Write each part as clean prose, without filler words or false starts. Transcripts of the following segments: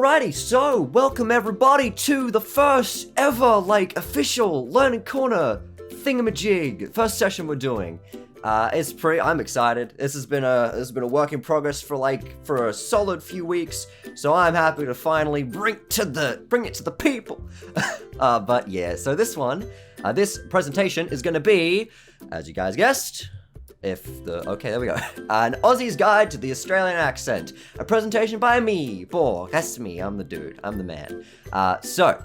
Alrighty, so welcome everybody to the first ever, official Learning Corner thingamajig. First session we're doing. I'm excited. This has been a work in progress for a solid few weeks, so I'm happy to finally bring it to the people. But yeah, so this presentation is gonna be, as you guys guessed, there we go. An Aussie's Guide to the Australian Accent. A presentation by me, Borg. That's me, I'm the dude, I'm the man. So,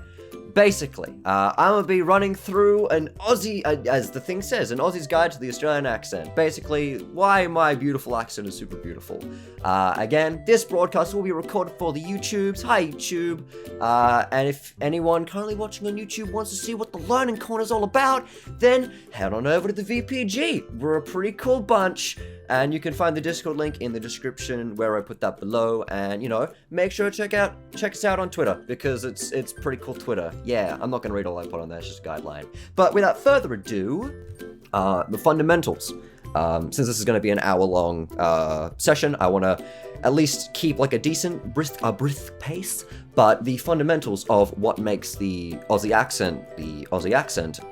basically, I'm gonna be running through an Aussie, as the thing says, an Aussie's Guide to the Australian Accent. Basically, why my beautiful accent is super beautiful. Again, this broadcast will be recorded for the YouTubes. Hi, YouTube. And if anyone currently watching on YouTube wants to see what the Learning Corner is all about, then head on over to the VPG. We're a pretty cool bunch. And you can find the Discord link in the description where I put that below. And, make sure to check us out on Twitter, because it's pretty cool Twitter. Yeah, I'm not going to read all I put on there, it's just a guideline. But without further ado, the fundamentals. Since this is going to be an hour-long session, I want to at least keep a decent brisk pace. But the fundamentals of what makes the Aussie accent,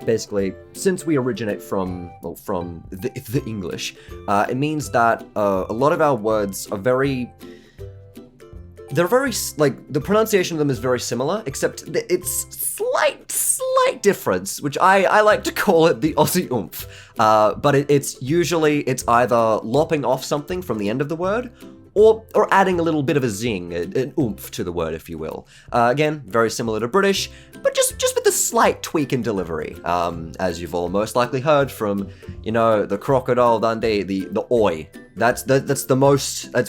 basically, since we originate from the English, it means that a lot of our words are the pronunciation of them is very similar, except it's slight difference, which I like to call it the Aussie oomph. But it's usually either lopping off something from the end of the word, or adding a little bit of a zing, an oomph to the word, if you will. Again, very similar to British, but just with a slight tweak in delivery, as you've all most likely heard from, the crocodile Dundee, the oi. That's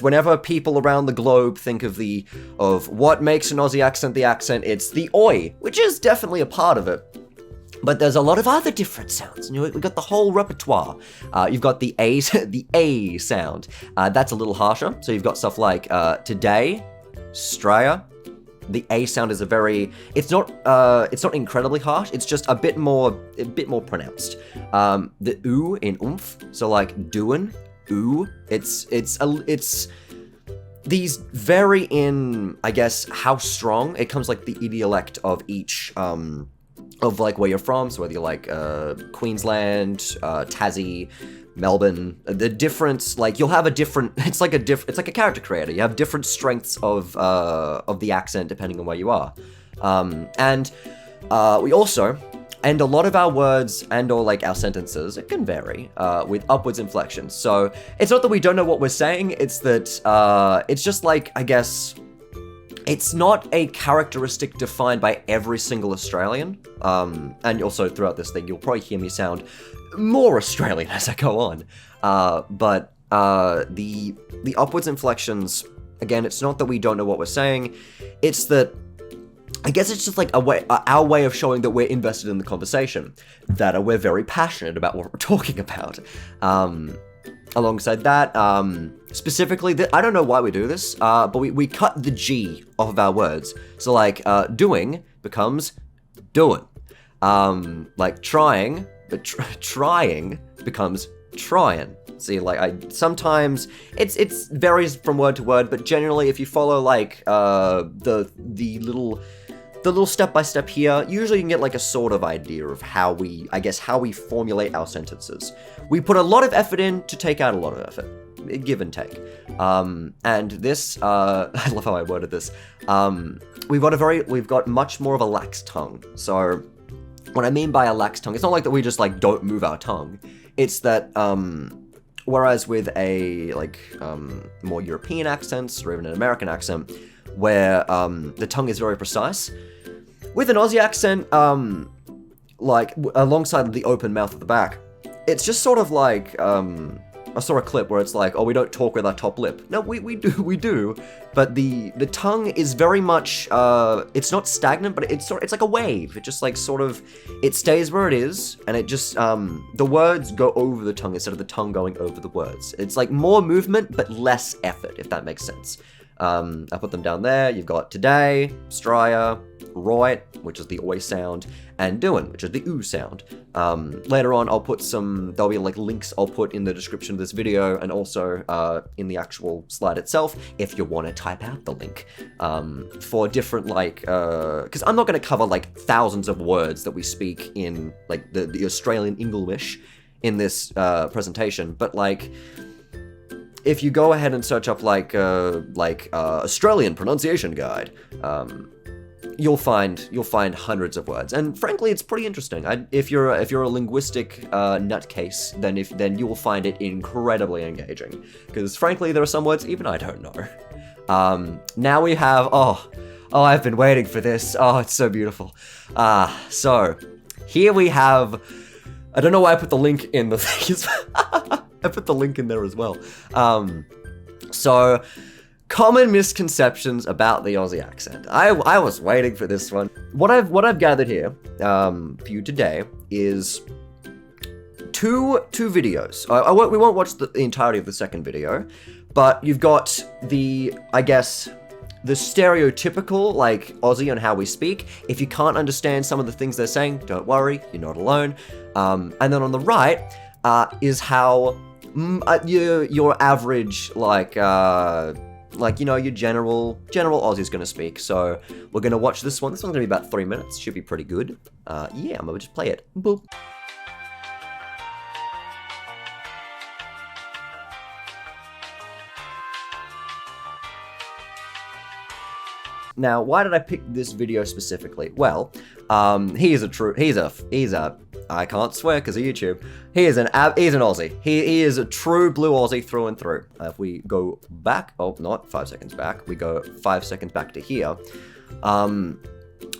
whenever people around the globe think of what makes an Aussie accent the accent, it's the oi, which is definitely a part of it. But there's a lot of other different sounds. We've got the whole repertoire. You've got the A sound. That's a little harsher. So you've got stuff like today, Straya. The A sound is it's not incredibly harsh. It's just a bit more pronounced. The oo in oomph. So like doin', oo. It's these vary in, I guess, how strong. It comes like the idiolect of each of where you're from, so whether you're Queensland, Tassie, Melbourne, the difference, you'll have a different, it's like a character creator. You have different strengths of the accent depending on where you are. And we also end a lot of our words and/or our sentences, it can vary, with upwards inflections. So it's not that we don't know what we're saying, it's that it's just I guess, it's not a characteristic defined by every single Australian, and also throughout this thing, you'll probably hear me sound more Australian as I go on. But the upwards inflections, again, it's not that we don't know what we're saying, it's that, I guess it's just our way of showing that we're invested in the conversation, that we're very passionate about what we're talking about. Alongside that, specifically, I don't know why we do this, but we cut the G off of our words. So doing becomes doing. Trying, but trying becomes trying. See, sometimes it's varies from word to word, but generally, if you follow the little step-by-step here, usually you can get a sort of idea of how we formulate our sentences. We put a lot of effort in to take out a lot of effort, give and take. And this, I love how I worded this, we've got much more of a lax tongue. So, what I mean by a lax tongue, it's not that we just don't move our tongue. It's that, whereas with a, more European accents, or even an American accent, where the tongue is very precise. With an Aussie accent, alongside the open mouth at the back, it's just sort of I saw a clip where it's we don't talk with our top lip. No, we do, but the tongue is very much, it's not stagnant, but it's like a wave. It just it stays where it is, and it just, the words go over the tongue instead of the tongue going over the words. It's more movement, but less effort, if that makes sense. I put them down there. You've got today, Straya, right, which is the oi sound, and doing, which is the oo sound. Later on, there'll be like links I'll put in the description of this video, and also in the actual slide itself, if you want to type out the link, for different, like, because I'm not going to cover, like, thousands of words that we speak in, like, the Australian English in this presentation, but, like, if you go ahead and search up, like, Australian pronunciation guide, you'll find hundreds of words, and frankly, it's pretty interesting. If you're a linguistic nutcase, then you will find it incredibly engaging, because frankly, there are some words even I don't know. Now we have I've been waiting for this. Oh, it's so beautiful. So here we have. I don't know why I put the link in the things. I put the link in there as well. So, common misconceptions about the Aussie accent. I was waiting for this one. What I've gathered here for you today is two videos. We won't watch the entirety of the second video, but you've got the stereotypical, like, Aussie and how we speak. If you can't understand some of the things they're saying, don't worry, you're not alone. And then on the right is how your average, like, you know, your general Aussie is gonna speak. So we're gonna watch this one. This one's gonna be about 3 minutes. Should be pretty good. Yeah, I'm gonna just play it. Boop. Now, why did I pick this video specifically? Well, he's a I can't swear because of YouTube. He's an Aussie. He is a true blue Aussie through and through. If we go back, not 5 seconds back, we go 5 seconds back to here. I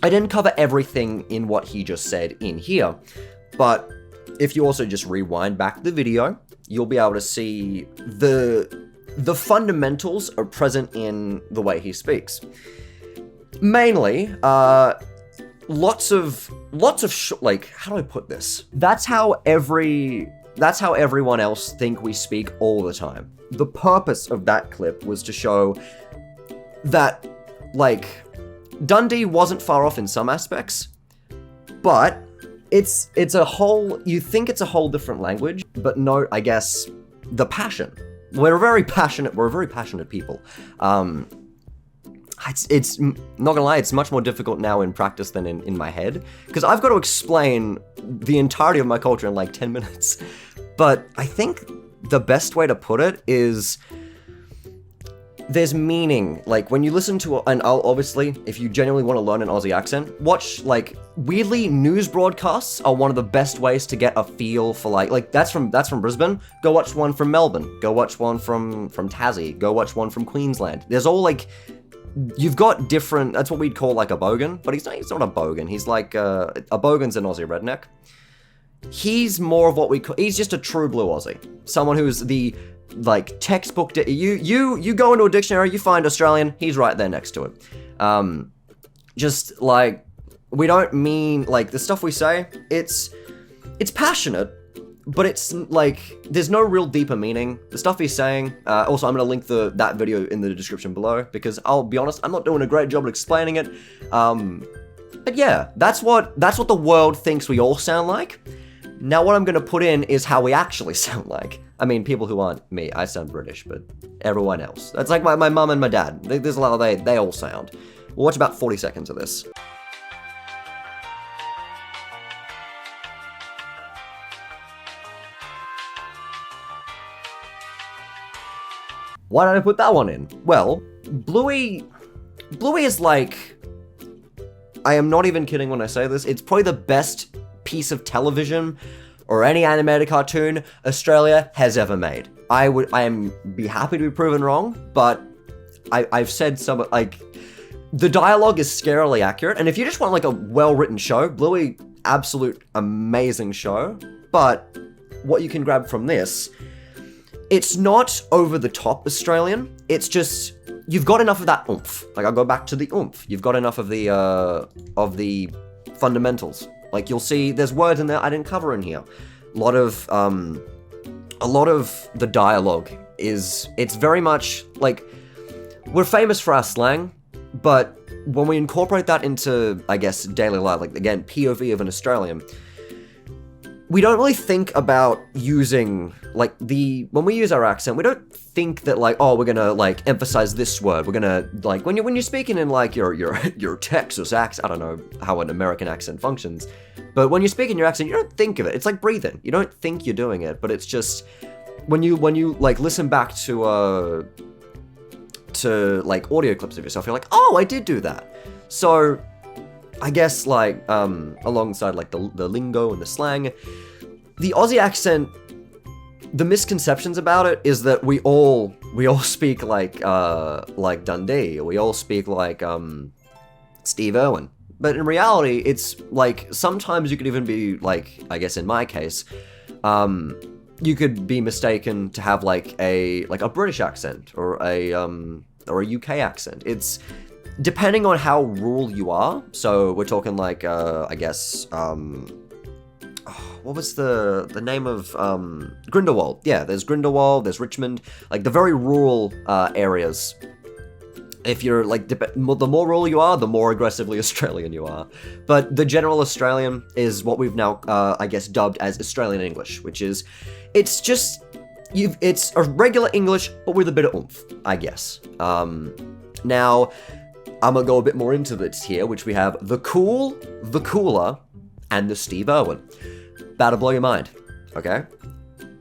didn't cover everything in what he just said in here, but if you also just rewind back the video, you'll be able to see the fundamentals are present in the way he speaks. Mainly, lots of like, how do I put this? That's how everyone else think we speak all the time. The purpose of that clip was to show that, like, Dundee wasn't far off in some aspects, but it's a whole, you think it's a whole different language, but no, I guess, the passion. We're a very passionate people. It's not gonna lie, it's much more difficult now in practice than in my head, because I've got to explain the entirety of my culture in like 10 minutes. But I think the best way to put it is there's meaning. Like, when you listen to, and I'll obviously, if you genuinely want to learn an Aussie accent, watch, like, weirdly, news broadcasts are one of the best ways to get a feel for, like that's from Brisbane. Go watch one from Melbourne. Go watch one from Tassie. Go watch one from Queensland. There's all, like, you've got different, that's what we'd call, like, a bogan, but he's not a bogan. He's like, a bogan's an Aussie redneck. He's more of what we call, he's just a true blue Aussie. Someone who's the, like, textbook, you go into a dictionary, you find Australian, he's right there next to it. Just, like, we don't mean, like, the stuff we say, it's passionate, but it's, like, there's no real deeper meaning. The stuff he's saying, also, I'm gonna link that video in the description below, because I'll be honest, I'm not doing a great job at explaining it. But yeah, that's what the world thinks we all sound like. Now, what I'm gonna put in is how we actually sound like. I mean, people who aren't me, I sound British, but everyone else. That's like my mum and my dad. There's a lot of they all sound. We'll watch about 40 seconds of this. Why did I put that one in? Well, Bluey is like, I am not even kidding when I say this, it's probably the best piece of television or any animated cartoon Australia has ever made. I am be happy to be proven wrong, but I've said some, like, the dialogue is scarily accurate, and if you just want, like, a well-written show, Bluey, absolute amazing show, but what you can grab from this, it's not over-the-top Australian, it's just, you've got enough of that oomph. Like, I'll go back to the oomph. You've got enough of the fundamentals. Like, you'll see, there's words in there I didn't cover in here. A lot of the dialogue it's very much, like, we're famous for our slang, but when we incorporate that into, I guess, daily life, like, again, POV of an Australian, we don't really think about using, like, when we use our accent, we don't think that, like, oh, we're gonna, like, emphasize this word. We're gonna, like, when you're speaking in, like, your Texas accent, I don't know how an American accent functions, but when you speak in your accent, you don't think of it. It's like breathing. You don't think you're doing it, but it's just, when you like, listen back to like, audio clips of yourself, you're like, oh, I did do that. So, I guess, like, alongside, like, the lingo and the slang, the Aussie accent, the misconceptions about it is that we all speak like Dundee, or we all speak like, Steve Irwin. But in reality, it's, like, sometimes you could even be, like, I guess in my case, you could be mistaken to have, like, a British accent, or a UK accent. It's depending on how rural you are. So we're talking, like, I guess, what was the name of, Grindelwald? Yeah, there's Grindelwald, there's Richmond, like, the very rural, areas. If you're, like, the more rural you are, the more aggressively Australian you are. But the general Australian is what we've now, I guess, dubbed as Australian English, which is, it's just, it's a regular English, but with a bit of oomph, I guess. Now, I'm gonna go a bit more into this here, which we have the cool, the cooler, and the Steve Irwin. About to blow your mind, okay?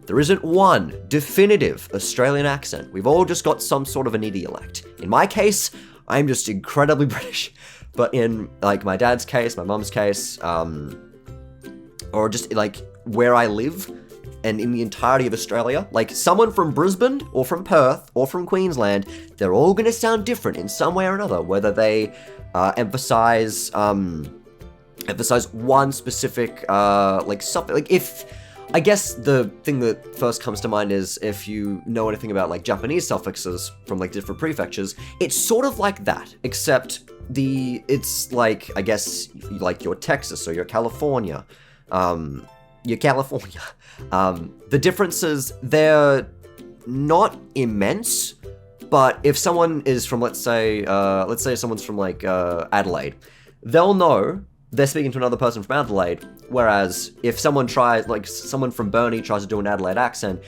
There isn't one definitive Australian accent. We've all just got some sort of an idiolect. In my case, I'm just incredibly British. But in, like, my dad's case, my mum's case, or just, like, where I live, and in the entirety of Australia, like, someone from Brisbane, or from Perth, or from Queensland, they're all gonna sound different in some way or another, whether they emphasize one specific, like, something, like, if, I guess the thing that first comes to mind is if you know anything about, like, Japanese suffixes from, like, different prefectures, it's sort of like that, except it's like, I guess, like your Texas or your California, The differences, they're not immense, but if someone is from, let's say someone's from, like, Adelaide, they'll know they're speaking to another person from Adelaide, whereas if someone from Burnie tries to do an Adelaide accent,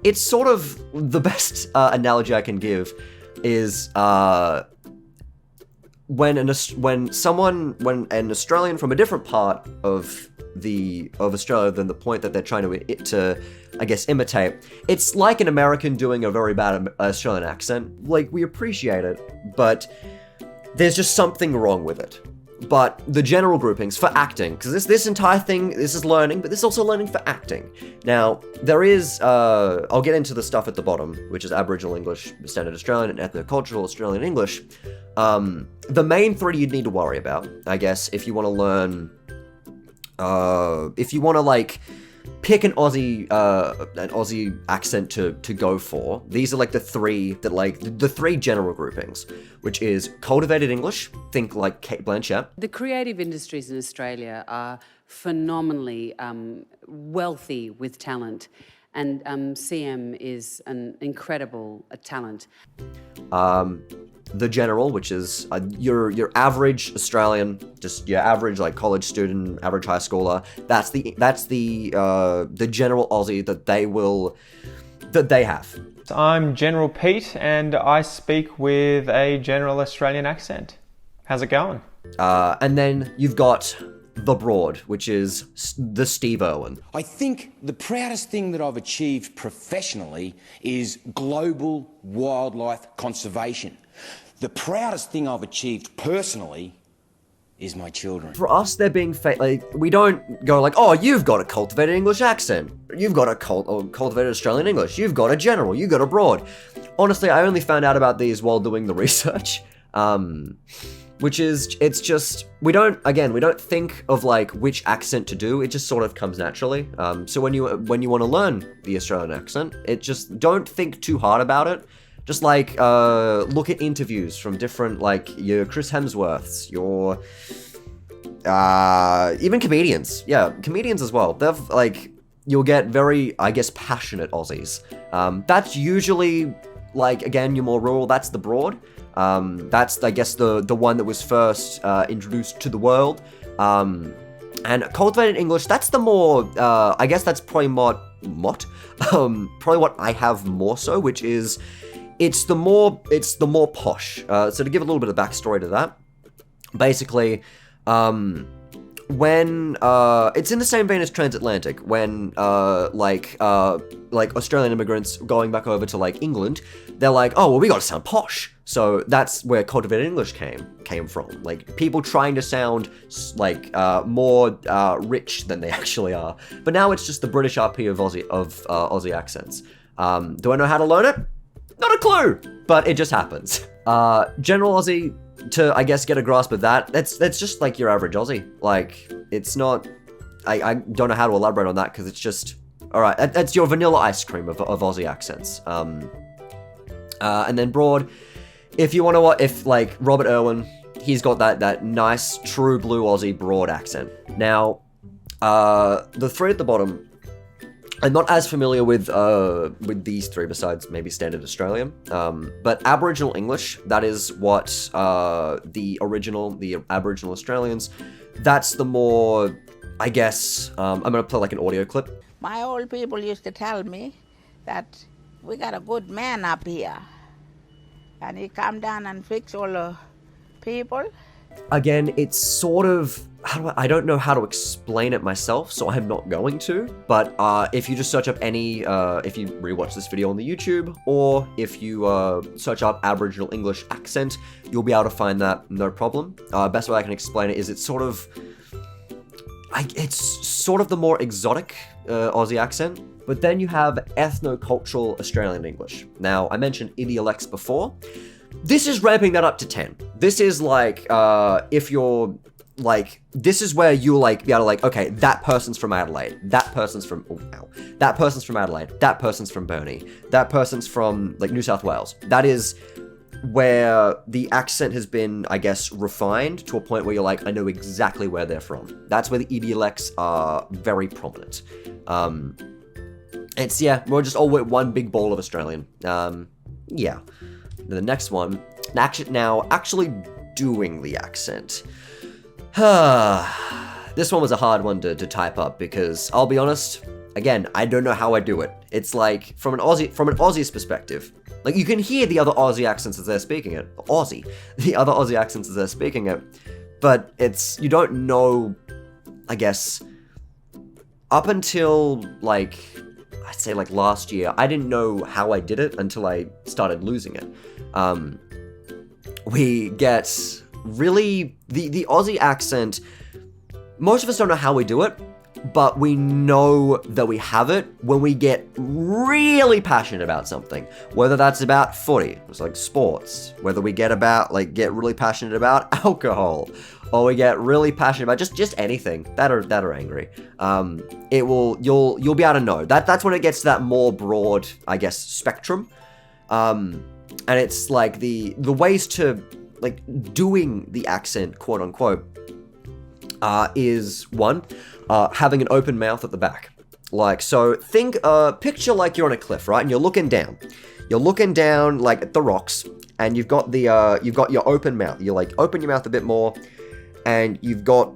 it's sort of, the best analogy I can give is when an Australian from a different part of Australia than the point that they're trying to I guess, imitate, it's like an American doing a very bad Australian accent. Like, we appreciate it, but there's just something wrong with it. But the general groupings for acting, because this entire thing, this is learning, but this is also learning for acting. Now, there is, I'll get into the stuff at the bottom, which is Aboriginal English, Standard Australian, and Ethnocultural Australian English. The main three you'd need to worry about, I guess, if you want to learn, if you want to, like, pick an Aussie accent to go for. These are, like, the three general groupings, which is cultivated English, think like Kate Blanchett. The creative industries in Australia are phenomenally wealthy with talent, and CM is an incredible talent. The general, which is your average Australian, just your average, like, college student, average high schooler. That's the general Aussie that they have. I'm General Pete, and I speak with a general Australian accent. How's it going? And then you've got the broad, which is the Steve Irwin. I think the proudest thing that I've achieved professionally is global wildlife conservation. The proudest thing I've achieved personally is my children. For us, they're being like, we don't go like, oh, you've got a cultivated English accent. You've got a cultivated Australian English. You've got a general. You've got a broad. Honestly, I only found out about these while doing the research. Which is, it's just, we don't think of, like, which accent to do. It just sort of comes naturally. So when you want to learn the Australian accent, it just, don't think too hard about it. Just, like, look at interviews from different, like, your Chris Hemsworths, your, even comedians. Yeah, comedians as well. They've, like, you'll get very, I guess, passionate Aussies. That's usually like, again, you're more rural, that's the Broad. That's, I guess, the one that was first introduced to the world. And cultivated English, that's the more, I guess that's probably probably what I have more so, which is, it's the more posh. So to give a little bit of backstory to that, basically, when it's in the same vein as transatlantic, when like Australian immigrants going back over to like England, they're like, oh well, we gotta sound posh. So that's where cultivated English came from. Like people trying to sound like more rich than they actually are. But now it's just the British RP of Aussie accents. Do I know how to learn it? Not a clue, but it just happens. General Aussie, to, I guess, get a grasp of that, that's just like your average Aussie. Like, it's not, I don't know how to elaborate on that, because it's just, alright, that's your vanilla ice cream of Aussie accents. And then Broad, if you want to, if, like, Robert Irwin, he's got that nice, true blue Aussie Broad accent. Now, the three at the bottom, I'm not as familiar with these three besides maybe standard Australian, but Aboriginal English, that is what the Aboriginal Australians, that's the more, I guess, I'm going to play like an audio clip. My old people used to tell me that we got a good man up here, and he come down and fix all the people. Again, it's sort of, I don't know how to explain it myself, so I'm not going to, but if you just search up any, if you rewatch this video on the YouTube, or if you search up Aboriginal English accent, you'll be able to find that, no problem. Best way I can explain it is it's sort of the more exotic Aussie accent, but then you have ethno-cultural Australian English. Now, I mentioned idiolects before. This is ramping that up to 10. This is like, if you're, like, this is where you'll, like, be able to, like, okay, that person's from Adelaide, that person's from, that person's from Adelaide, that person's from Burnie, that person's from, like, New South Wales. That is where the accent has been, I guess, refined to a point where you're like, I know exactly where they're from. That's where the idiolects are very prominent. It's, yeah, we're just all one big ball of Australian. Yeah. The next one, actually doing the accent. This one was a hard one to type up because I'll be honest, again, I don't know how I do it. It's like from an Aussie's perspective, like you can hear the other Aussie accents as they're speaking it. The other Aussie accents as they're speaking it, but you don't know, I guess, up until like, I'd say like last year, I didn't know how I did it until I started losing it. We get really, the Aussie accent, most of us don't know how we do it, but we know that we have it when we get really passionate about something. Whether that's about footy, it's like sports, whether we get really passionate about alcohol, or we get really passionate about just anything that are angry. You'll be able to know. That's when it gets to that more broad, I guess, spectrum. And it's like the ways to, like, doing the accent, quote unquote, is one, having an open mouth at the back. Like, so picture like you're on a cliff, right? And you're looking down. You're looking down, like, at the rocks, and you've got your open mouth. You, like, open your mouth a bit more, and you've got,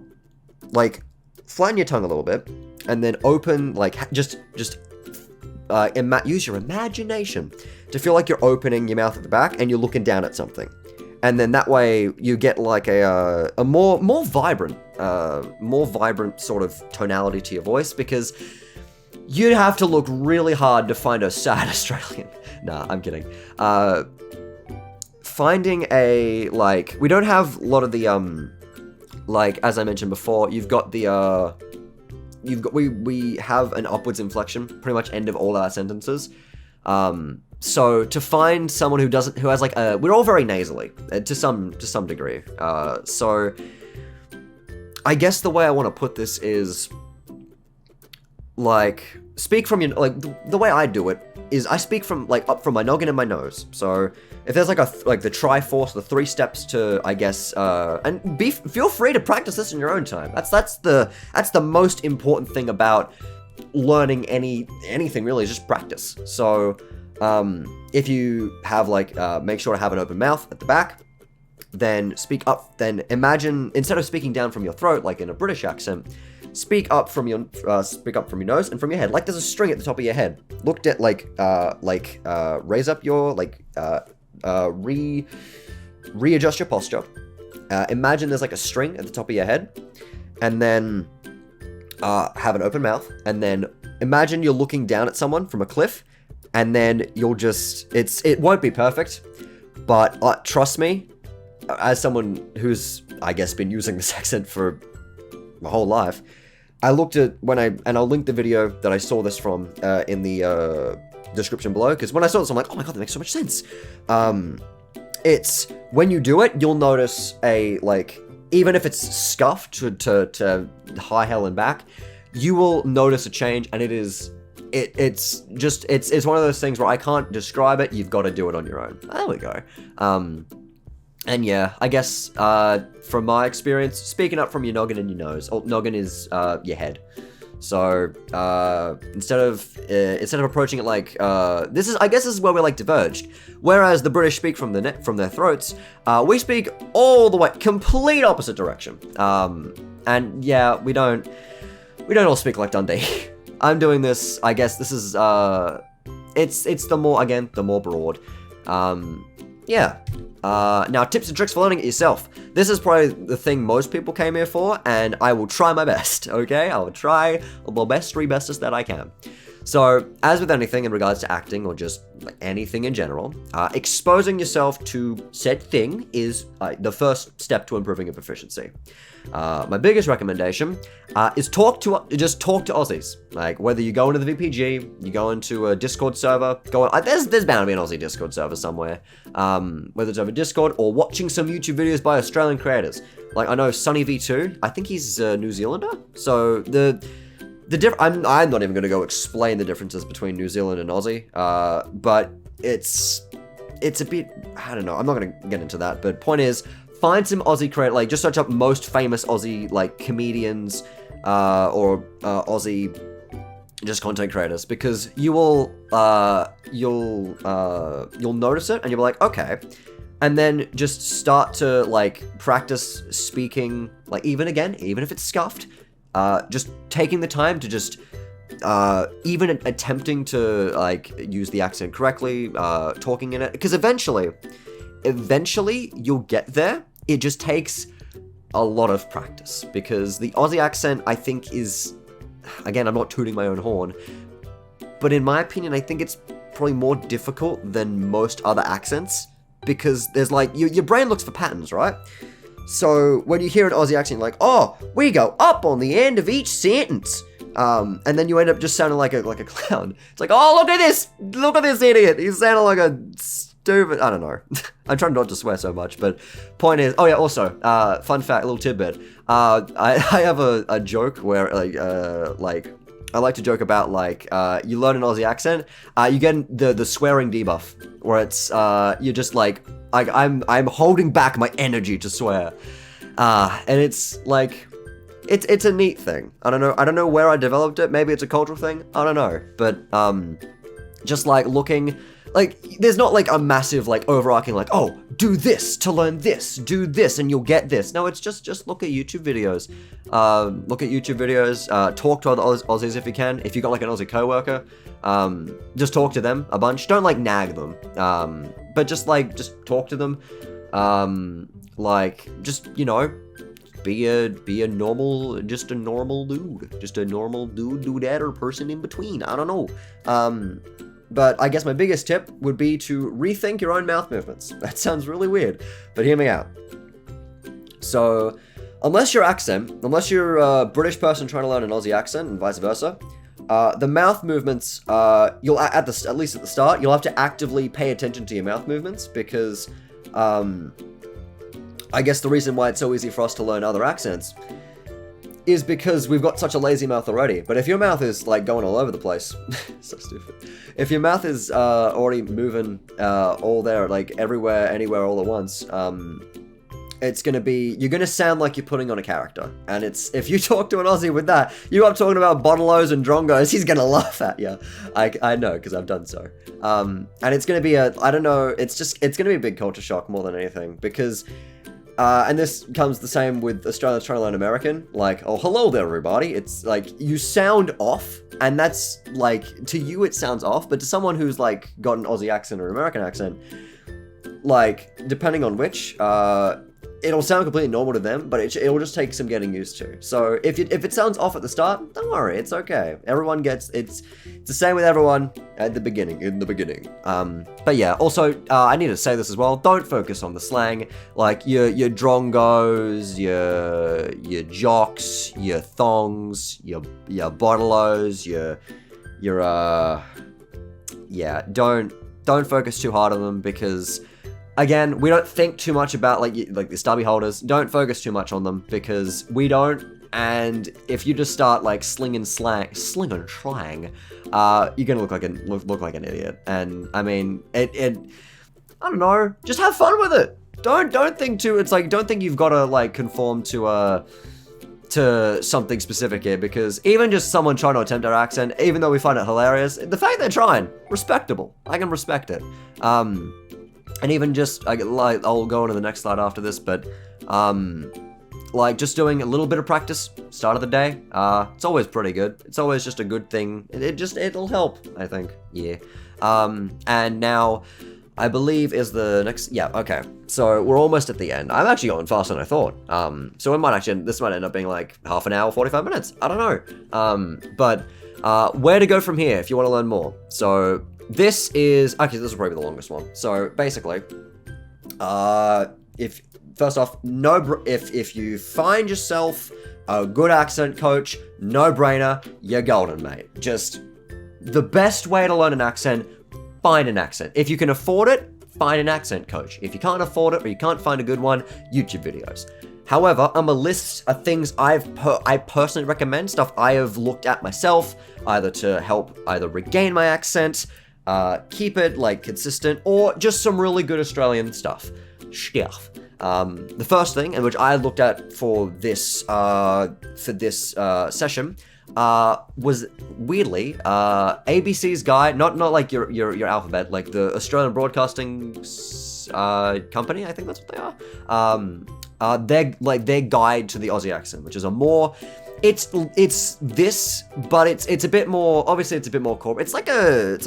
like, flatten your tongue a little bit, and then open, like, just use your imagination to feel like you're opening your mouth at the back, and you're looking down at something. And then that way you get like a more vibrant sort of tonality to your voice, because you'd have to look really hard to find a sad Australian. Nah, I'm kidding. Finding we don't have a lot of the, like, as I mentioned before, we have an upwards inflection, pretty much end of all our sentences. So to find someone who has like we're all very nasally to some degree. So I guess the way I want to put this is, like, speak from your, like, the way I do it is I speak from, like, up from my noggin and my nose. So if there's like the Triforce, the 3 steps to, I guess, and feel free to practice this in your own time. That's the most important thing about learning anything really, is just practice. So If you have like, make sure to have an open mouth at the back, then speak up, then imagine, instead of speaking down from your throat, like in a British accent, speak up from your nose and from your head, like there's a string at the top of your head. Looked at raise up your, readjust your posture. Imagine there's like a string at the top of your head, and then have an open mouth, and then imagine you're looking down at someone from a cliff, and then you'll just, it won't be perfect, but trust me, as someone who's, I guess, been using this accent for my whole life, I looked at and I'll link the video that I saw this from in the description below, because when I saw this, I'm like, oh my god, that makes so much sense. It's, when you do it, you'll notice even if it's scuffed to high hell and back, you will notice a change, and it's one of those things where I can't describe it, you've got to do it on your own. There we go. And yeah, I guess, from my experience, speaking up from your noggin and your nose. Noggin is, your head. So, instead of approaching it like, this is where we're like diverged. Whereas the British speak from their throats, we speak all the way, complete opposite direction. And yeah, we don't all speak like Dundee. I'm doing this, I guess this is, it's the more broad. Yeah. Now, tips and tricks for learning it yourself. This is probably the thing most people came here for, and I will try my best, okay? I will try the bestest that I can. So, as with anything in regards to acting, or just anything in general, exposing yourself to said thing is the first step to improving your proficiency. My biggest recommendation is just talk to Aussies. Like, whether you go into the VPG, you go into a Discord server, there's bound to be an Aussie Discord server somewhere. Whether it's over Discord or watching some YouTube videos by Australian creators. Like, I know Sunny V2, I think he's a New Zealander. So I'm not even going to go explain the differences between New Zealand and Aussie, but it's a bit, I don't know, I'm not going to get into that, but point is, find some Aussie creators, just search up most famous Aussie, comedians, or Aussie just content creators, because you'll notice it, and you'll be like, okay, and then just start to, practice speaking, even if it's scuffed, just taking the time to just, even attempting to, use the accent correctly, talking in it, because eventually you'll get there. It just takes a lot of practice, because the Aussie accent, I think, is, again, I'm not tooting my own horn, but in my opinion, I think it's probably more difficult than most other accents, because there's, your brain looks for patterns, right? So when you hear an Aussie accent, you're like, oh, we go up on the end of each sentence. And then you end up just sounding like a clown. It's like, oh, look at this idiot. He's sounding like a stupid, I don't know. I'm trying not to swear so much, but point is, oh yeah, also, fun fact, a little tidbit. I have a joke where, I like to joke about, you learn an Aussie accent, you get the swearing debuff, where it's, you're just I'm holding back my energy to swear. And it's, it's a neat thing. I don't know where I developed it, maybe it's a cultural thing, I don't know, but, just, looking, there's not, a massive, overarching, oh, do this to learn this, do this, and you'll get this. No, it's just look at YouTube videos. Talk to other Aussies if you can. If you've got, an Aussie coworker, just talk to them a bunch. Don't, nag them. But just talk to them. Be a normal dude. Just a normal dudette, or person in between. I don't know. But I guess my biggest tip would be to rethink your own mouth movements. That sounds really weird, but hear me out. So, unless you're a British person trying to learn an Aussie accent and vice versa, the mouth movements, you'll at least at the start, you'll have to actively pay attention to your mouth movements, because I guess the reason why it's so easy for us to learn other accents is because we've got such a lazy mouth already. But if your mouth is going all over the place, so stupid. If your mouth is already moving all there, everywhere, anywhere, all at once, it's going to be, you're going to sound like you're putting on a character. And if you talk to an Aussie with that, you up talking about bottlos and drongos, he's going to laugh at you. I know, because I've done so. And it's going to be I don't know, it's going to be a big culture shock more than anything, because, and this comes the same with Australians trying to learn American, like, oh, hello there, everybody. It's like, you sound off, and that's, like, to you it sounds off, but to someone who's, like, got an Aussie accent or an American accent, like, depending on which, it'll sound completely normal to them, but it'll just take some getting used to. So if it sounds off at the start, don't worry, it's okay. Everyone gets, it's the same with everyone at the beginning, in the beginning. But yeah, also, I need to say this as well, don't focus on the slang, like your drongos, your jocks, your thongs, your bottlos, yeah, don't focus too hard on them, because again, we don't think too much about, like the stubby holders. Don't focus too much on them, because we don't. And if you just start like slinging slang, you're gonna look like an idiot. And I mean, I don't know. Just have fun with it. Don't think too. It's like, don't think you've got to like conform to something specific here, because even just someone trying to attempt our accent, even though we find it hilarious, the fact they're trying, respectable. I can respect it. And even just, I'll go on to the next slide after this, but, like, just doing a little bit of practice, start of the day, it's always pretty good. It's always just a good thing. It'll help, I think, yeah. And now, I believe is the next, yeah, okay. So, we're almost at the end. I'm actually going faster than I thought. So this might end up being like half an hour, 45 minutes. I don't know. But, where to go from here if you want to learn more. So, this will probably be the longest one. So basically, if you find yourself a good accent coach, no brainer, you're golden, mate. Just the best way to learn an accent, find an accent. If you can afford it, find an accent coach. If you can't afford it or you can't find a good one, YouTube videos. However, I'm a list of things I personally recommend, stuff I have looked at myself, either to help regain my accent, keep it like consistent, or just some really good Australian stuff. The first thing, and which I looked at for this session, was weirdly ABC's guide, not like your alphabet, like the Australian Broadcasting Company, I think that's what they are. Their guide to the Aussie accent, which is a more, it's this, but it's a bit more, obviously it's a bit more corporate. It's like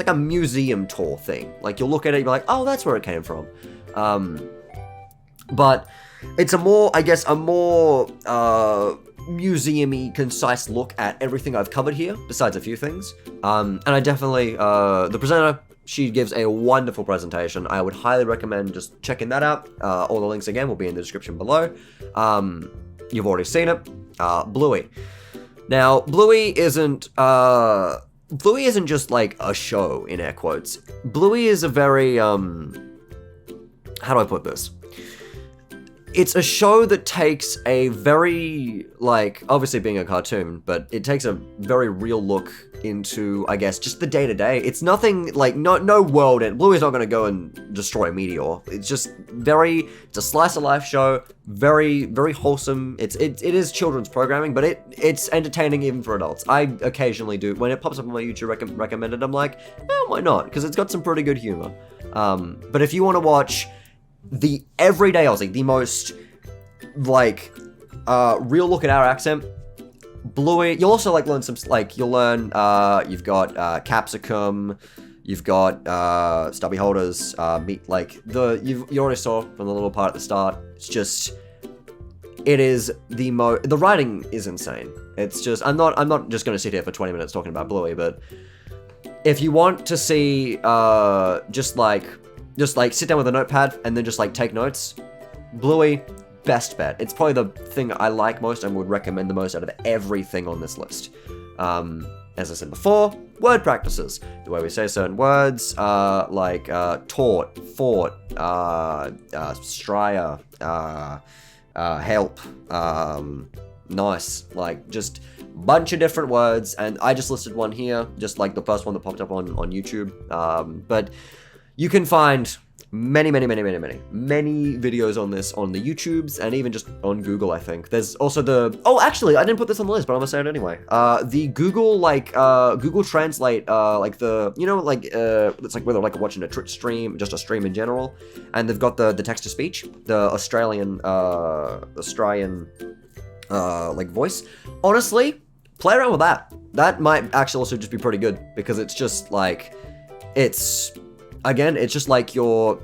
a museum tour thing. Like you'll look at it, you're like, oh, that's where it came from. But it's a more museum-y, concise look at everything I've covered here, besides a few things. And I definitely, the presenter, she gives a wonderful presentation. I would highly recommend just checking that out. All the links again will be in the description below. You've already seen it. Bluey. Now, Bluey isn't just like a show, in air quotes. Bluey is a very, how do I put this? It's a show that takes a very, like, obviously being a cartoon, but it takes a very real look into, I guess, just the day-to-day. It's nothing, like, no world, and Bluey's not gonna go and destroy a meteor. It's just it's a slice-of-life show, very, very wholesome. It is children's programming, but it's entertaining even for adults. I occasionally do, when it pops up on my YouTube recommended, I'm like, why not? Because it's got some pretty good humor. But if you want to watch the everyday Aussie, the most, like, real look at our accent, Bluey, you'll also, like, learn some, like, you'll learn, you've got, capsicum, you've got, stubby holders, meat, like, you already saw from the little part at the start, it's just, it is the writing is insane. It's just, I'm not just gonna sit here for 20 minutes talking about Bluey, but if you want to see, just like sit down with a notepad and then just like take notes, Bluey, best bet. It's probably the thing I like most and would recommend the most out of everything on this list. As I said before, word practices. The way we say certain words, like taught, fought, stryer, help, nice, like just bunch of different words. And I just listed one here, just like the first one that popped up on YouTube. But you can find many videos on this on the YouTubes and even just on Google, I think. There's also actually, I didn't put this on the list, but I'm gonna say it anyway. The Google, Google Translate, it's like whether like watching a stream, just a stream in general, and they've got the text-to-speech, the Australian voice. Honestly, play around with that. That might actually also just be pretty good, because it's just like, it's just like your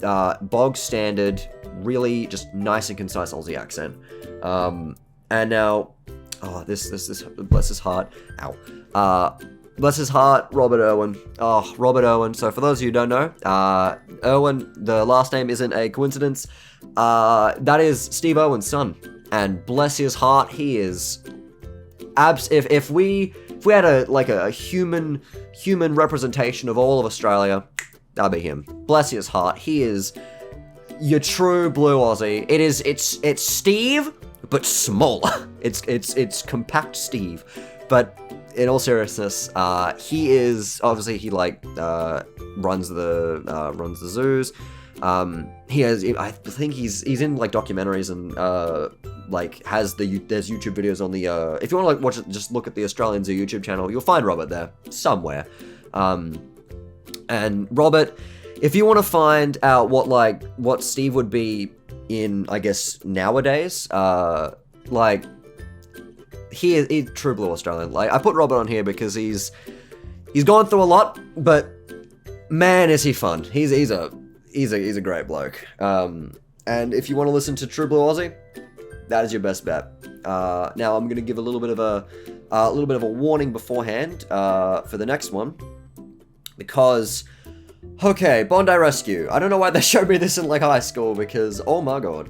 bog standard, really just nice and concise Aussie accent. And now, this bless his heart. Ow. Bless his heart, Robert Irwin. Oh, Robert Irwin. So for those of you who don't know, Irwin, the last name isn't a coincidence. That is Steve Irwin's son. And bless his heart, he is if we had a human representation of all of Australia, that'd be him. Bless his heart. He is your true blue Aussie. It's Steve, but smaller. It's compact Steve. But in all seriousness, he is obviously, he runs the zoos. I think he's in like documentaries and there's YouTube videos on the if you want to like watch it, just look at the Australian Zoo YouTube channel. You'll find Robert there somewhere. And Robert, if you want to find out what Steve would be in, I guess, nowadays, he's true blue Australian. Like, I put Robert on here because he's gone through a lot, but man, is he fun. He's a great bloke. And if you want to listen to True Blue Aussie, that is your best bet. Now I'm gonna give a little bit of a warning beforehand for the next one, because okay, Bondi Rescue. I don't know why they showed me this in like high school, because oh my god.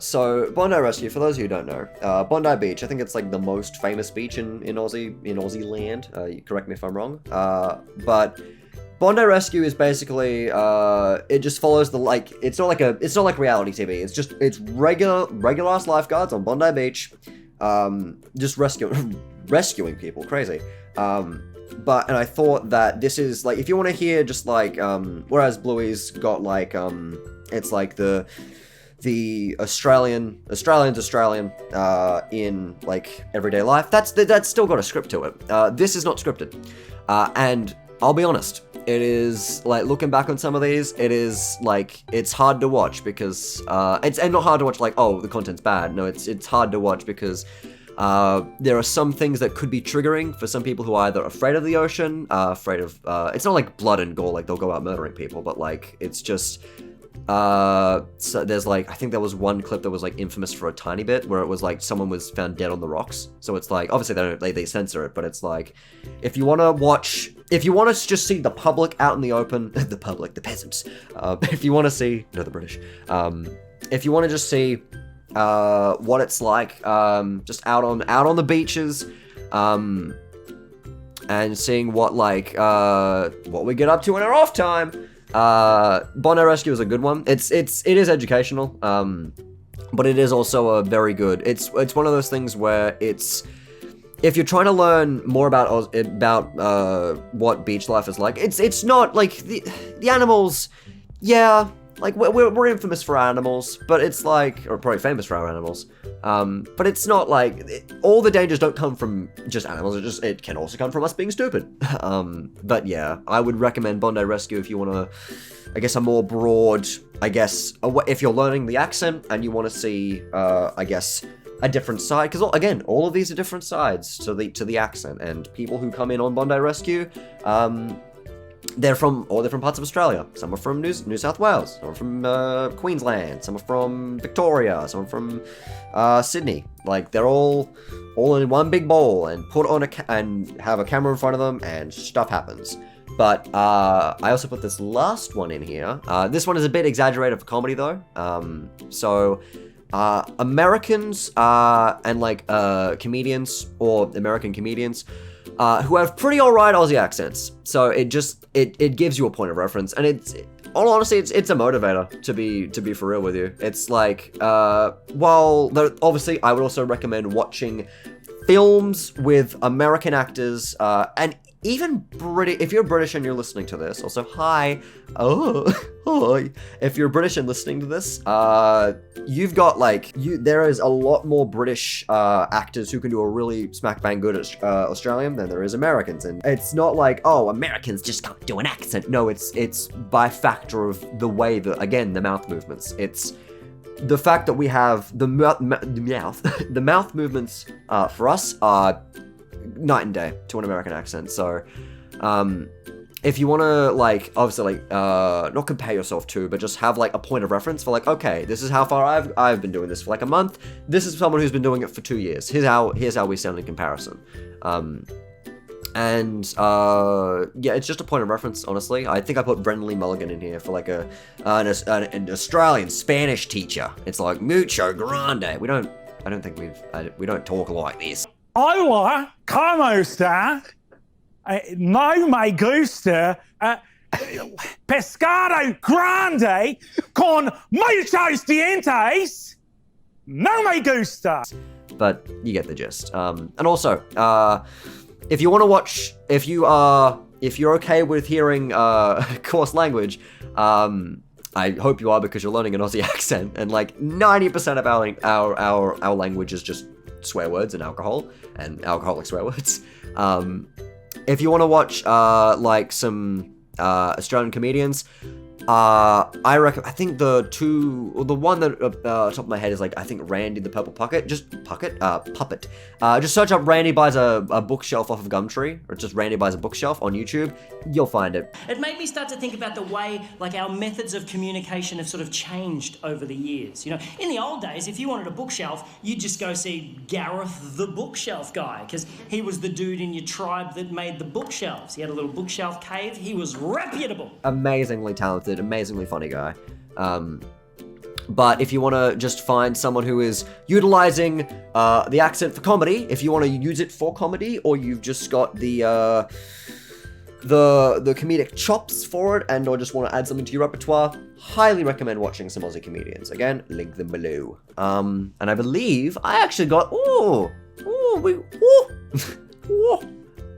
So Bondi Rescue, for those of you who don't know, Bondi Beach, I think it's like the most famous beach in Aussie land. You correct me if I'm wrong. But Bondi Rescue is basically, it just follows it's not like reality TV. It's regular ass lifeguards on Bondi Beach, just rescuing people, crazy. And I thought that this is like, if you want to hear just like, whereas Bluey's got like, it's like the Australian in like everyday life. That's still got a script to it. This is not scripted, and I'll be honest. It is like, looking back on some of these, it is like, it's hard to watch because it's not hard to watch like, oh, the content's bad. No, it's hard to watch because there are some things that could be triggering for some people who are either afraid of the ocean, afraid of it's not like blood and gore, like they'll go out murdering people, but like it's just so there's like, I think there was one clip that was like infamous for a tiny bit, where it was like someone was found dead on the rocks. So it's like, obviously they censor it, but it's like, if you want to just see the public out in the open, the peasants, if you want to see, no, the British, if you want to just see what it's like, just out on the beaches, and seeing what we get up to in our off time, Bondi Rescue is a good one. It is educational, but it is also a very good. It's one of those things where if you're trying to learn more about what beach life is like, it's not like the animals. Yeah, like we're infamous for our animals, but it's like, or probably famous for our animals. But it's not like all the dangers don't come from just animals. It can also come from us being stupid. But yeah, I would recommend Bondi Rescue if you want to, I guess, a more broad, I guess, if you're learning the accent and you want to see, I guess, a different side, because again, all of these are different sides to the accent, and people who come in on Bondi Rescue, they're from all different parts of Australia. Some are from New South Wales, some are from Queensland, some are from Victoria, some are from Sydney. Like, they're all in one big bowl and put on and have a camera in front of them, and stuff happens. But I also put this last one in here. This one is a bit exaggerated for comedy though. So Americans and like comedians or American comedians who have pretty alright Aussie accents. So it gives you a point of reference, and all honesty, it's a motivator to be for real with you. It's like, obviously I would also recommend watching films with American actors, and even British, if you're British and you're listening to this, also hi, hi. If you're British and listening to this, you've got there is a lot more British actors who can do a really smack bang good Australian than there is Americans, and it's not like, oh, Americans just can't do an accent. No, it's by factor of the way that, again, the mouth movements. It's the fact that we have the mouth movements for us are night and day to an American accent. So, if you want to, obviously, not compare yourself to, but just have, a point of reference for, okay, this is how far I've been doing this for, a month. This is someone who's been doing it for 2 years. Here's how we sound in comparison. Yeah, it's just a point of reference, honestly. I think I put Brendan Lee Mulligan in here for, an Australian Spanish teacher. It's like, mucho grande. I don't think we don't talk like this. Hola, ¿cómo está? No me gusta pescado grande con muchos dientes. No me gusta. But you get the gist. And also, if you want to watch, if you're okay with hearing coarse language, I hope you are, because you're learning an Aussie accent, and 90% of our language is just swear words and alcohol and alcoholic swear words. If you want to watch some Australian comedians, I think the one that top of my head is I think Randy the Purple Puppet. Puppet. Just search up Randy buys a bookshelf off of Gumtree, or just Randy buys a bookshelf on YouTube. You'll find it. It made me start to think about the way our methods of communication have sort of changed over the years. You know, in the old days, if you wanted a bookshelf, you'd just go see Gareth the bookshelf guy, because he was the dude in your tribe that made the bookshelves. He had a little bookshelf cave. He was reputable. Amazingly talented, amazingly funny guy. But if you want to just find someone who is utilizing the accent for comedy, if you want to use it for comedy, or you've just got the comedic chops for it, and or just want to add something to your repertoire, highly recommend watching some Aussie comedians. Again, link them below. And I believe I actually got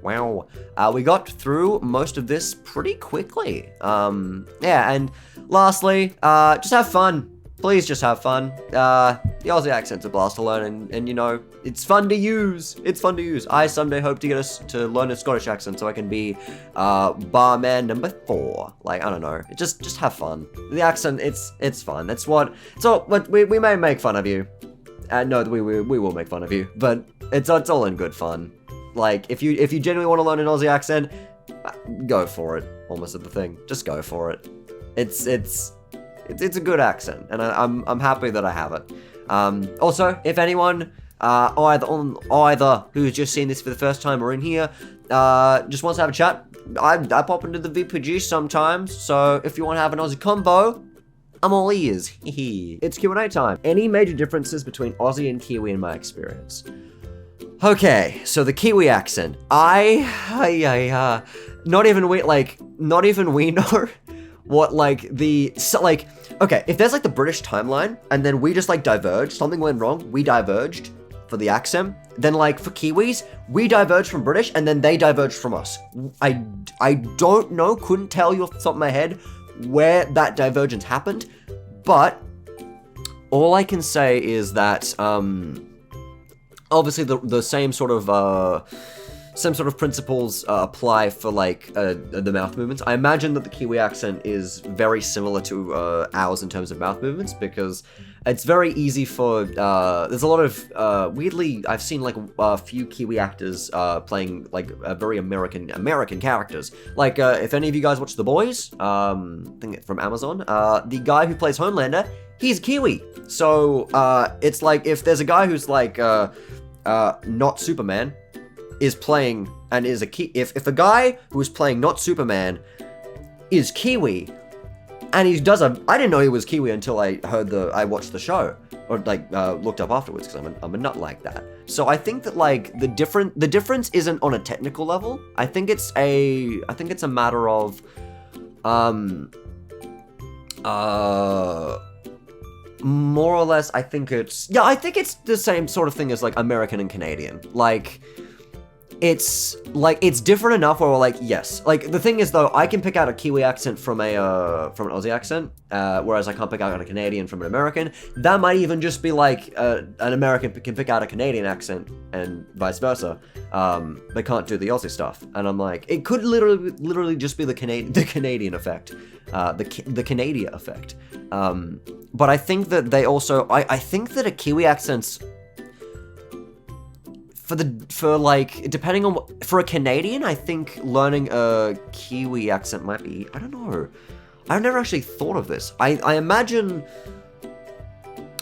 wow. We got through most of this pretty quickly. Yeah, and lastly, just have fun. Please just have fun. The Aussie accent's a blast to learn, and you know, it's fun to use. It's fun to use. I someday hope to get us to learn a Scottish accent so I can be barman number 4. I don't know. Just have fun. The accent, it's fun. That's what. So we may make fun of you. No, we will make fun of you, but it's all in good fun. If you genuinely want to learn an Aussie accent, go for it. Almost at the thing. Just go for it. It's a good accent, and I'm happy that I have it. Also, if anyone either who's just seen this for the first time or in here just wants to have a chat, I pop into the VPG sometimes. So if you want to have an Aussie combo, I'm all ears. It's Q&A time. Any major differences between Aussie and Kiwi in my experience? Okay, so the Kiwi accent. Not even we know what okay, if there's the British timeline and then we just diverged, something went wrong, we diverged for the accent, then for Kiwis, we diverged from British and then they diverged from us. I don't know, couldn't tell you off the top of my head where that divergence happened, but all I can say is that obviously the same sort of principles apply for the mouth movements. I imagine that the Kiwi accent is very similar to ours in terms of mouth movements, because it's very easy for there's a lot of weirdly, I've seen a few Kiwi actors playing very American characters. If any of you guys watch The Boys, I think from Amazon, the guy who plays Homelander, he's Kiwi. So it's if there's a guy who's not Superman is playing and is if a guy who is playing not Superman is Kiwi and he does I didn't know he was Kiwi until I watched the show, or looked up afterwards, because I'm a nut like that. So I think that the difference isn't on a technical level. I think it's a matter of more or less, I think it's the same sort of thing as American and Canadian. it's like it's different enough where we're like, yes. Like the thing is though, I can pick out a Kiwi accent from an Aussie accent, whereas I can't pick out a Canadian from an American. That might even just be like an American can pick out a Canadian accent and vice versa. They can't do the Aussie stuff, and I'm like, it could literally just be the Canadian effect, the Canadian effect. But I think that they also, I think that a Kiwi accent's for like, depending on for a Canadian, I think learning a Kiwi accent might be, I don't know. I've never actually thought of this. I imagine,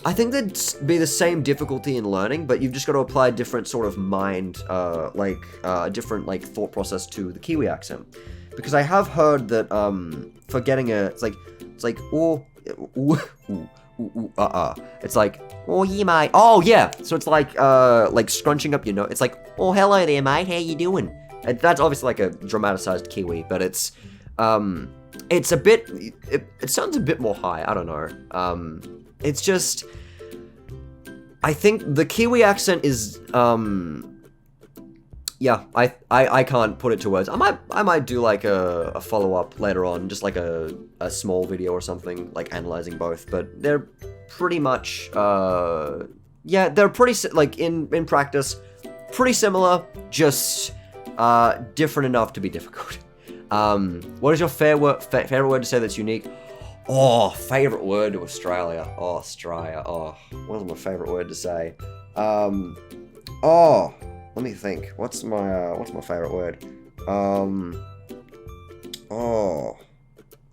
I think that'd be the same difficulty in learning, but you've just got to apply a different sort of mind, different like thought process to the Kiwi accent. Because I have heard that for getting it's like it's like, oh yeah mate, oh yeah, so it's like scrunching up your nose. It's like, oh hello there mate, how you doing? And that's obviously like a dramatized Kiwi, but it's a bit, it sounds a bit more high, I don't know. It's just, I think the Kiwi accent is yeah, I can't put it to words. I might do like a follow-up later on, just like a small video or something, like analyzing both, but they're pretty much, yeah, they're pretty, like, in practice, pretty similar, just, different enough to be difficult. What is your favorite word to say that's unique? Oh, favorite word to Australia. Oh, Australia. Oh, what is my favorite word to say? Oh, let me think. What's my favorite word? Oh,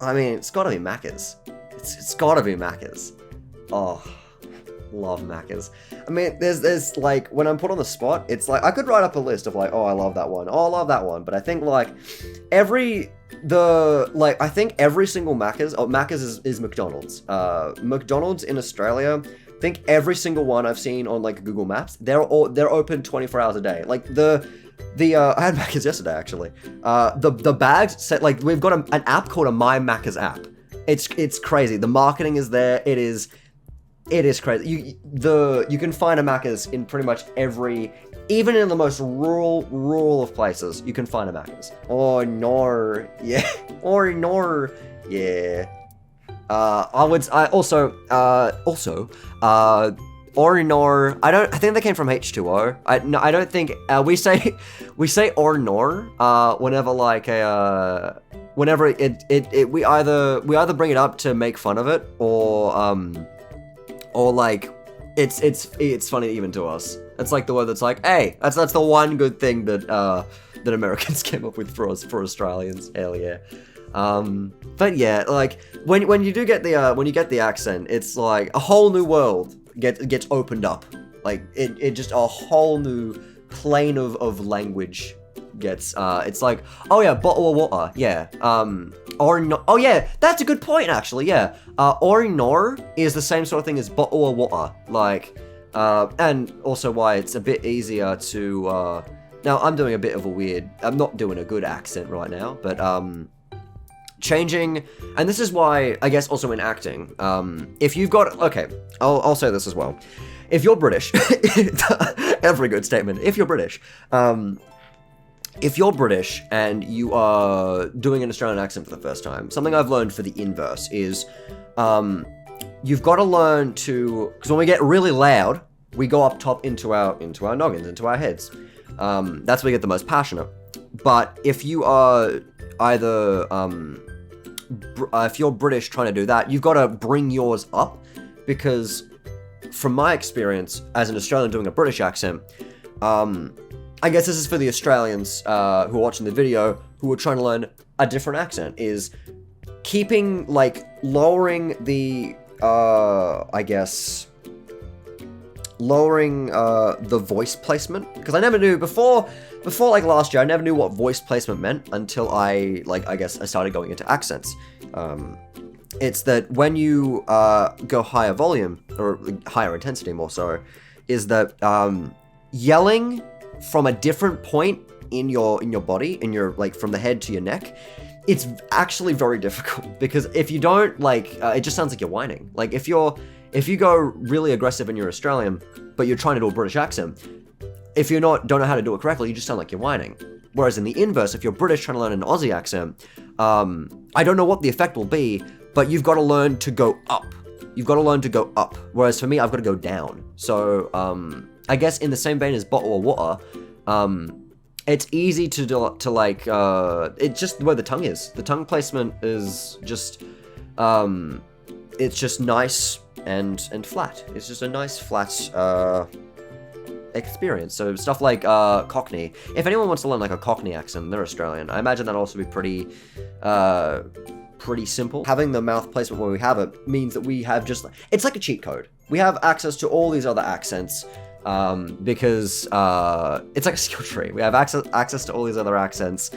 I mean, it's gotta be Macca's. It's gotta be Macca's. Oh, love Macca's. I mean, there's like, when I'm put on the spot, it's like, I could write up a list of like, oh, I love that one. Oh, I love that one. But I think like, I think every single Macca's is McDonald's. McDonald's in Australia, I think every single one I've seen on like Google Maps, they're open 24 hours a day. Like I had Macca's yesterday actually. The bags set, like, we've got an app called a My Macca's app. It's crazy. The marketing is there. It is crazy. You can find a Macca's in pretty much every, even in the most rural of places, you can find a Macca's. Oh no, yeah. Or no, yeah. Or-nor, I think they came from H2O. I don't think, we say or-nor, whenever like whenever we either bring it up to make fun of it, or like, it's funny even to us. It's like the word that's like, hey, that's the one good thing that Americans came up with for Australians. Hell yeah. But yeah, like when you do get the accent, it's like a whole new world gets opened up. Like it just a whole new plane of language gets, it's like, oh yeah, bottle of water, yeah. Or no, oh yeah, that's a good point actually, yeah. Or nor is the same sort of thing as bottle of water, like, and also why it's a bit easier to, now I'm doing a bit of I'm not doing a good accent right now, but, changing, and this is why, I guess also in acting, if you've got, okay, I'll say this as well. If you're British, every good statement, if you're British and you are doing an Australian accent for the first time, something I've learned for the inverse is, you've got to learn to, because when we get really loud, we go up top into our noggins, into our heads. That's where we get the most passionate. But if you are either, if you're British trying to do that, you've got to bring yours up, because from my experience as an Australian doing a British accent, I guess this is for the Australians who are watching the video who are trying to learn a different accent, is keeping, like, lowering the, the voice placement, because I never knew before like last year, I never knew what voice placement meant until I started going into accents. It's that when you go higher volume, or higher intensity more so, is that yelling from a different point in your body, like from the head to your neck, it's actually very difficult, because if you don't, like, it just sounds like you're whining. Like if you go really aggressive and you're Australian, but you're trying to do a British accent, if you don't know how to do it correctly, you just sound like you're whining. Whereas in the inverse, if you're British trying to learn an Aussie accent, I don't know what the effect will be, but you've got to learn to go up. You've got to learn to go up. Whereas for me, I've got to go down. So, I guess in the same vein as bottle of water, it's easy to like, it's just the way the tongue is. The tongue placement is just, it's just nice and flat. It's just a nice flat, experience. So stuff like Cockney. If anyone wants to learn like a Cockney accent, they're Australian. I imagine that'll also be pretty simple. Having the mouth placement where we have it means that we have just, it's like a cheat code. We have access to all these other accents because it's like a skill tree. We have access to all these other accents,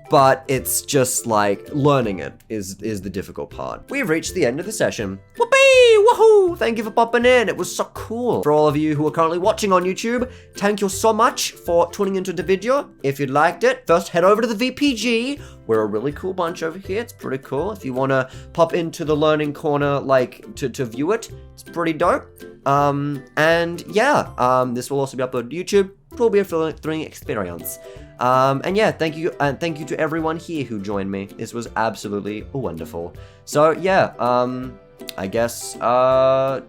but it's just like learning it is the difficult part. We've reached the end of the session. Whoopee! Woohoo! Thank you for popping in. It was so cool. For all of you who are currently watching on YouTube, thank you so much for tuning into the video. If you liked it, first head over to the VPG. We're a really cool bunch over here. It's pretty cool. If you want to pop into the learning corner, like to view it, it's pretty dope. And yeah, this will also be uploaded to YouTube. It will be a thrilling experience. And yeah, thank you to everyone here who joined me. This was absolutely wonderful. So yeah, I guess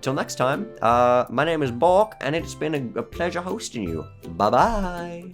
till next time. My name is Bork, and it's been a pleasure hosting you. Bye bye.